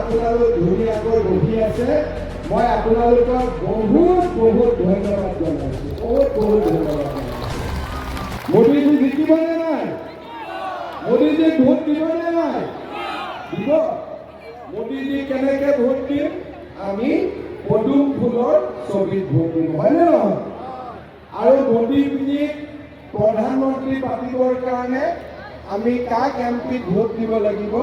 আপোনালোক ধুনীয়াকৈ বহি আছে। মই আপোনালোকক বহুত বহুত ধন্যবাদ জনাইছোঁ, বহুত বহুত ধন্যবাদ জনাইছোঁ। মোদীজী জিকিবনে নাই? মোদীজীক ভোট দিবনে নাই? দিব। মোদীজী কেনেকে ভোট দিম? আমি পদুম ফুলৰ ছবিত ভোট দিম, হয়নে নহয়? আৰু মোদীজীক প্ৰধানমন্ত্ৰী পাতিবৰ কাৰণে আমি কাক এমপিক ভোট দিব লাগিব?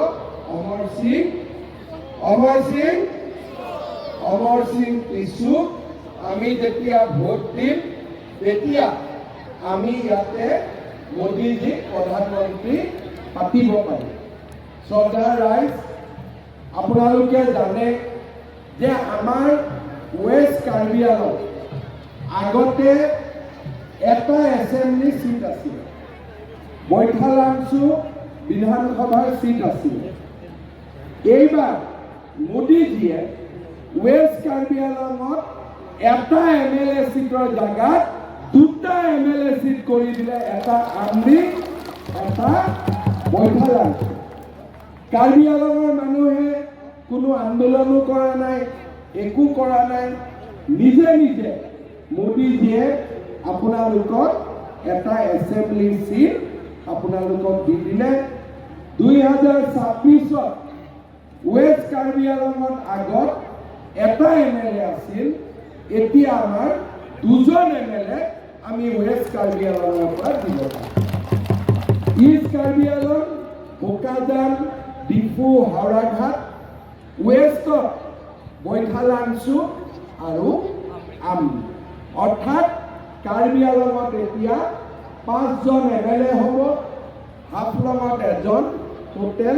অমৰ সিং পিছুক আমি যেতিয়া ভোট দিম, তেতিয়া আমি ইয়াতে মোদীজীক প্ৰধানমন্ত্ৰী পাতিব পাৰিম। শ্ৰদ্ধাৰ ৰাইজ, আপোনালোকে জানে যে আমাৰ ৱেষ্ট কাৰ্বি আংলং আগতে এটা এছেম্বলি চিট আছিল, বৈঠালাংছু বিধানসভাৰ চিট আছিল। এইবাৰ মোদীজীয়ে ৱেষ্ট কাৰ্বি আংলঙত এটা MLA চিটৰ জাগাত দুটা MLA চিট কৰি দিলে, এটা আমৰি, এটা বৈঠালাংছু। কাৰ্বি আংলঙৰ মানুহে কোনো আন্দোলনো কৰা নাই, একো কৰা নাই, নিজে নিজে মোদীজীয়ে আপোনালোকক এটা এছেম্বলি চিট আপোনালোকক দি দিলে। 2026ত ৱেষ্ট কাৰ্বি আংলঙত আগত এটা MLA আছিল, এতিয়া আমাৰ দুজন MLA আমি ৱেষ্ট কাৰ্বি আংলঙৰ পৰা দিব পাৰোঁ। ইষ্ট কাৰ্বি আংলং, বোকাজান, ডিফু, হাওৰাঘাট, ৱেষ্টত বৈঠালাংছু আৰু আমৰি। অৰ্থাৎ কাৰ্বি আংলঙত এতিয়া 5জন MLA হ'ব, হাফলঙত এজন, টোটেল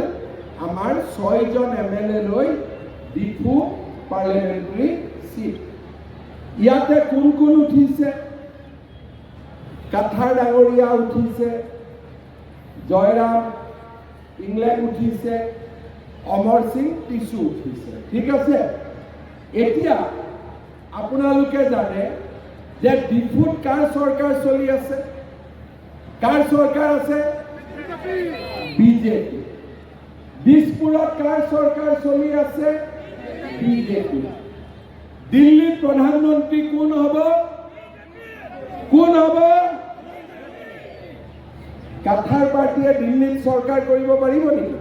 আমাৰ 6জন MLA লৈ ডিফু পাৰ্লিয়ামেণ্টাৰী চিট। ইয়াতে কোন কোন উঠিছে? কাথাৰ ডাঙৰীয়া উঠিছে, জয়ৰাম ইংলেণ্ড উঠিছে, অমৰ সিং টিছু উঠিছে। ঠিক আছে, এতিয়া আপোনালোকে জানে যে ডিফুত কাৰ চৰকাৰ চলি আছে? কাৰ চৰকাৰ আছে? বিজেপি। দিছপুৰত কাৰ চৰকাৰ চলি আছে? বিজেপি। দিল্লীত প্ৰধানমন্ত্ৰী কোন হ'ব? কোন হ'ব? কাথাৰ পাৰ্টিয়ে দিল্লীত চৰকাৰ কৰিব পাৰিব নেকি?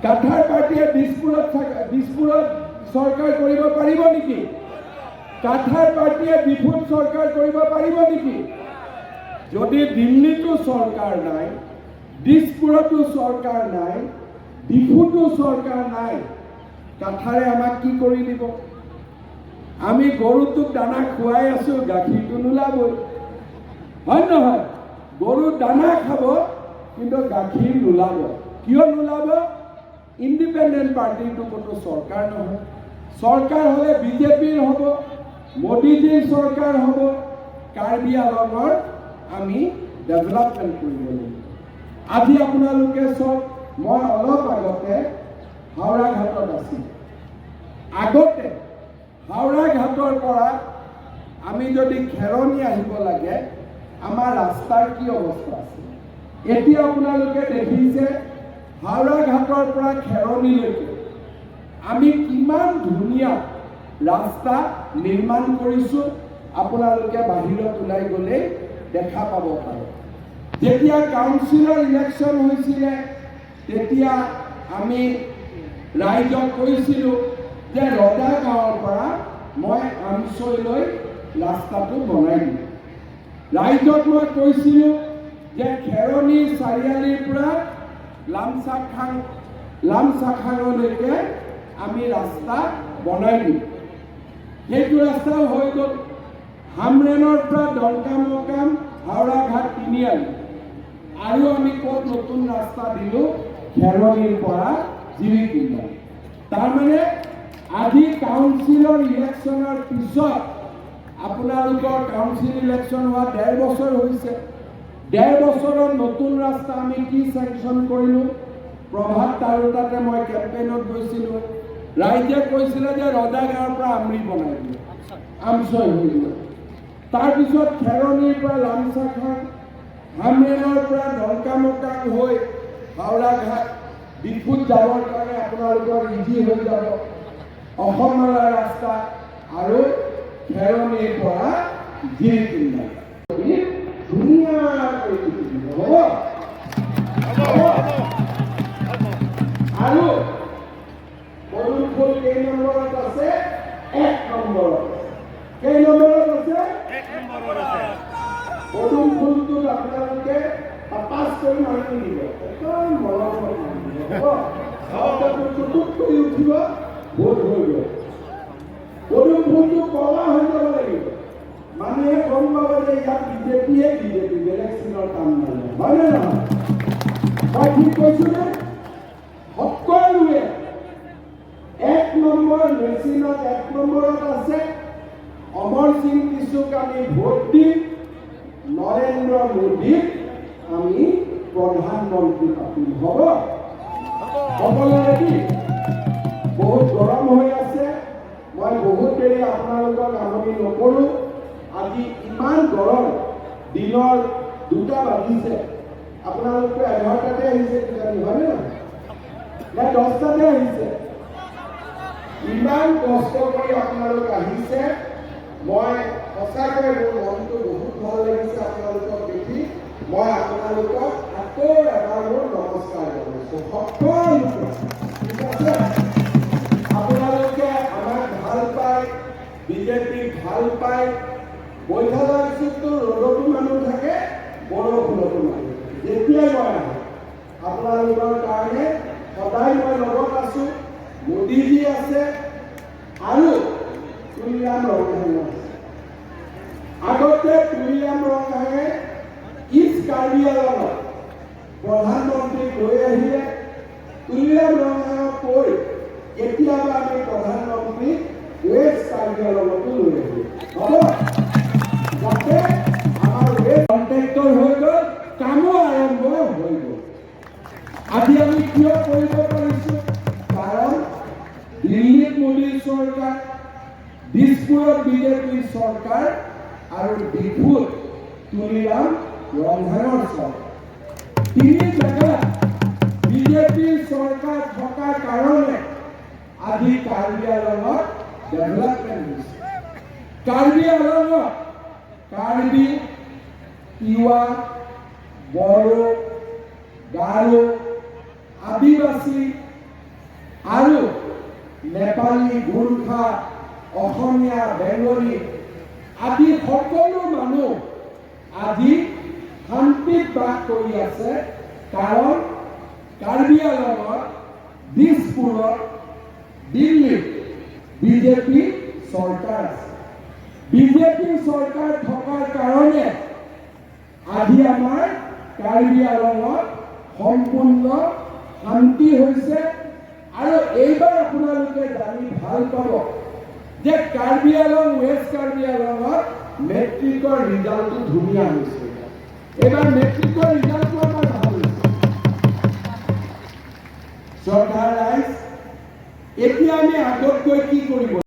কাথাৰ পাৰ্টিয়ে দিছপুৰত চৰকাৰ কৰিব পাৰিব নেকি? কাথাৰ পাৰ্টিয়ে ডিফুত চৰকাৰ কৰিব পাৰিব নেকি? যদি দিল্লীতো চৰকাৰ নাই, দিছপুৰতো চৰকাৰ নাই, ডিফুতো চৰকাৰ নাই, কাথাৰে আমাক কি কৰি দিব? আমি গৰুটোক দানা খুৱাই আছো, গাখীৰটো নোলাবই, হয় নহয়? গৰু দানা খাব কিন্তু গাখীৰ নোলাব। কিয় নোলাব? ইণ্ডিপেণ্ডেণ্ট পাৰ্টিটো কোনো চৰকাৰ নহয়। চৰকাৰ হ'লে বিজেপিৰ হ'ব, মোদীজীৰ চৰকাৰ হ'ব। কাৰ্বি আংলঙৰ আমি ডেভেলপমেণ্ট কৰিব লাগিব। আজি আপোনালোকে চাওক, মই অলপ আগতে হাওৰাঘাটত আছিলোঁ। আগতে হাওৰাঘাটৰ পৰা আমি যদি খেৰণি আহিব লাগে, আমাৰ ৰাস্তাৰ কি অৱস্থা আছিল? এতিয়া আপোনালোকে দেখিছে হাওৰাঘাটৰ পৰা খেৰণিলৈকে আমি কিমান ধুনীয়া ৰাস্তা নিৰ্মাণ কৰিছোঁ। আপোনালোকে বাহিৰত ওলাই গ'লে দেখা পাব পাৰে। যেতিয়া কাউন্সিলৰ ইলেকশ্যন হৈছিলে, তেতিয়া আমি ৰাইজক কৈছিলোঁ যে ৰদা গাঁৱৰ পৰা মই আমচৈলৈ ৰাস্তাটো বনাই দিম। ৰাইজক মই কৈছিলোঁ যে খেৰণি চাৰিআলিৰ পৰা লামচাখাঙলৈকে আমি ৰাস্তা বনাই দিম। সেইটো ৰাস্তা হৈ গ'ল। হামৰেনৰ পৰা দলকাম হাওৰাঘাট তিনিআলি, আৰু আমি ক'ত নতুন ৰাস্তা দিলোঁ? খেৰণিৰ পৰা জিৰিকুন্দা। তাৰমানে আজি কাউন্সিলৰ ইলেকশ্যনৰ পিছত, আপোনালোকৰ কাউন্সিল ইলেকশ্যন হোৱা 1.5 বছৰ হৈছে। 1.5 বছৰত নতুন ৰাস্তা আমি কি চেংচন কৰিলোঁ? প্ৰভাত তাৰোতাতে মই কেম্পেইনত গৈছিলোঁ। ৰাইজে কৈছিলে যে ৰদা গাঁৱৰ পৰা আমৰি বনাই দিলোঁ, আমচৈ হৈ গ'ল। তাৰপিছত খেৰণিৰ পৰা লামচাখাং, হামৰেনৰ পৰা দলকামকাং হৈ হাওৰাঘাট, ডিফুত যাবৰ কাৰণে আপোনালোকৰ ইজি হৈ যাব অসমমালা ৰাস্তা আৰু খেৰণিৰ পৰা গিৰিকিন্দাৰ ধুনীয়াকৈ হ'ব আৰু পদুম ফুল কেই নম্বৰত আছে 1 নম্বৰত কেই নম্বৰত আছে 1 নম্বৰত পদুম ফুলটোত আপোনালোকে পাঁচ কৰি মাৰি দিব একদম মৰমত হ'ব শব্দটো টুকুক কৰি উঠিব ভোট হৈ গ'ল পদুম ফুলটো কলা হৈ যাব লাগিব মানুহে গম পাব যে ইয়াত বিজেপিয়ে বিজেপি ইলেকশ্যনৰ কাম নাই হয়নে নহয় মই ঠিক কৈছো নে সকলোৱে 1 নম্বৰ মেচিনত 1 নম্বৰত আছে অমৰ সিং কিশুক আমি ভোট দিম নৰেন্দ্ৰ মোদীক আমি প্ৰধানমন্ত্ৰী পাতিম হ'ব সকলোৱে ৰেডি বহুত গৰম হৈ আছে মই বহুত দেৰি আপোনালোকক আমনি নকৰোঁ আজি ইমান গৰম দিনৰ 2টা বাজিছে আপোনালোকে 11টাতে আহিছে কিজানি হয়নে নে 10টাতে আহিছে ইমান কষ্ট কৰি আপোনালোক আহিছে মই সঁচাকৈ মোৰ মনটো বহুত ভাল লাগিছে আপোনালোকক দেখি মই আপোনালোকক আকৌ এবাৰ মোৰ নমস্কাৰ জনাইছোঁ সকলোকে ঠিক আছে আপোনালোকে আমাক ভাল পায় বিজেপিক ভাল পায় বৈঠাদাৰ চুকটো ৰ'দতো মানুহ থাকে বৰষুণতো মানুহ থাকে যেতিয়াই মই আহোঁ আপোনালোকৰ কাৰণে সদায় মই লগত আছোঁ মোদীজী আছে আৰু তুলিৰাম ৰংঘাঙ আছে আগতে তুলিৰাম ৰংঘাঙে ইষ্ট কাৰ্বি আংলঙত প্ৰধানমন্ত্ৰীক লৈ আহিলে তুলিৰাম ৰংঘাঙক কৈ কেতিয়াবা আমি প্ৰধানমন্ত্ৰীক ৱেষ্ট কাৰ্বি আংলঙতো লৈ আহিলোঁ হ'ব যাতে আমাৰ ৱেষ্ট কণ্ট্ৰেক্টৰ হৈ গ'ল কামো আৰম্ভ হৈ গ'ল আজি আমি কিয় কৰিব পাৰিছোঁ কাৰণ দিল্লীত মোদীৰ চৰকাৰ দিছপুৰত বিজেপিৰ চৰকাৰ আৰু ডিফুত তুলিৰাম ৰংঘাঙৰ চৰকাৰ 3 জেগাত বিজেপিৰ চৰকাৰ থকাৰ কাৰণে আজি কাৰ্বি আংলঙত ডেভেলপমেণ্ট হৈছে কাৰ্বি আংলঙত কাৰ্বি তিৱা বড়ো গাৰো আদিবাসী আৰু নেপালী গোৰ্খা অসমীয়া বেংগলী আদি সকলো মানুহ আজি শান্তিত বাস কৰি আছে কাৰণ কাৰ্বি আংলঙত দিছপুৰত দিল্লীত বিজেপি চৰকাৰ আছে বিজেপি চৰকাৰ থকাৰ কাৰণে আজি আমাৰ কাৰ্বি আংলঙত সম্পূৰ্ণ শান্তি হৈছে আৰু এইবাৰ আপোনালোকে জানি ভাল পাব যে কাৰ্বি আংলং ৱেষ্ট কাৰ্বি আংলঙত মেট্ৰিকৰ ৰিজাল্টটো ধুনীয়া হৈছে এইবাৰ মেট্ৰিকৰ ৰিজাল্টটো আমাৰ ভাল হৈছে শ্ৰদ্ধাৰ ৰাইজ এতিয়া আমি আগতকৈ কি কৰিব